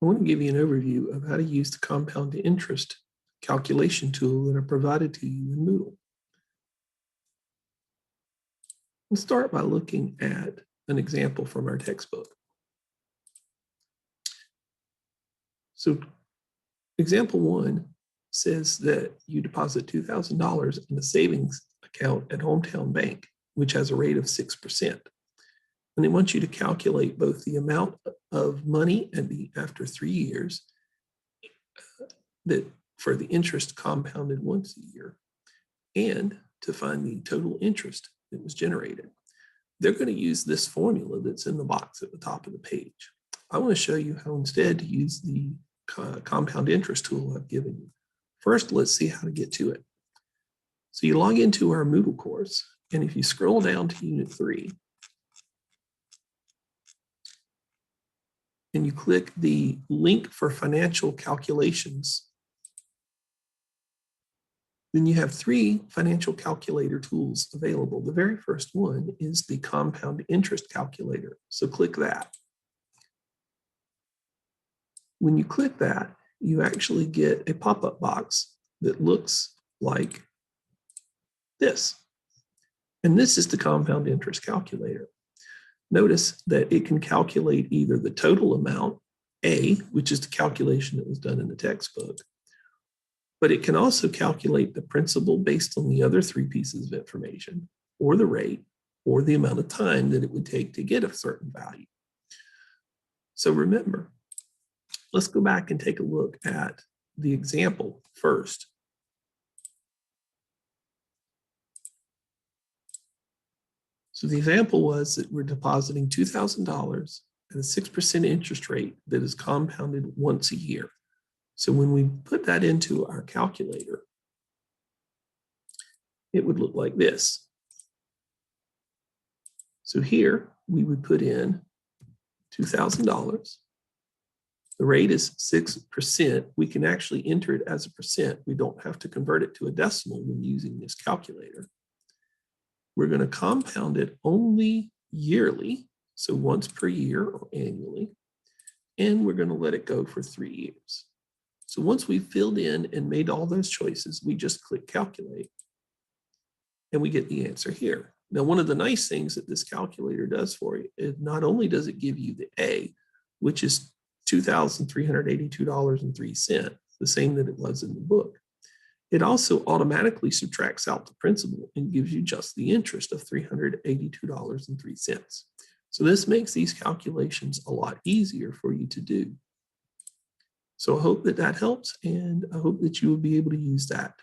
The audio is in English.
I want to give you an overview of how to use the compound interest calculation tool that I provided to you in Moodle. We'll start by looking at an example from our textbook. So example 1 says that you deposit $2,000 in a savings account at Hometown Bank, which has a rate of 6%. And they want you to calculate both the amount of money after 3 years that for the interest compounded once a year, and to find the total interest that was generated. They're going to use this formula that's in the box at the top of the page. I want to show you how instead to use the compound interest tool I've given you. First, let's see how to get to it. So you log into our Moodle course, and if you scroll down to Unit 3, and you click the link for financial calculations, then you have 3 financial calculator tools available. The very first one is the compound interest calculator. So click that. When you click that, you actually get a pop-up box that looks like this. And this is the compound interest calculator. Notice that it can calculate either the total amount, A, which is the calculation that was done in the textbook, but it can also calculate the principal based on the other 3 pieces of information, or the rate, or the amount of time that it would take to get a certain value. So remember, let's go back and take a look at the example first. So the example was that we're depositing $2,000 at a 6% interest rate that is compounded once a year. So when we put that into our calculator, it would look like this. So here we would put in $2,000. The rate is 6%. We can actually enter it as a percent. We don't have to convert it to a decimal when using this calculator. We're going to compound it only yearly, so once per year or annually, and we're going to let it go for 3 years. So once we've filled in and made all those choices, we just click calculate, and we get the answer here. Now, one of the nice things that this calculator does for you is not only does it give you the A, which is $2,382.03, the same that it was in the book, it also automatically subtracts out the principal and gives you just the interest of $382.03. So this makes these calculations a lot easier for you to do. So I hope that that helps, and I hope that you will be able to use that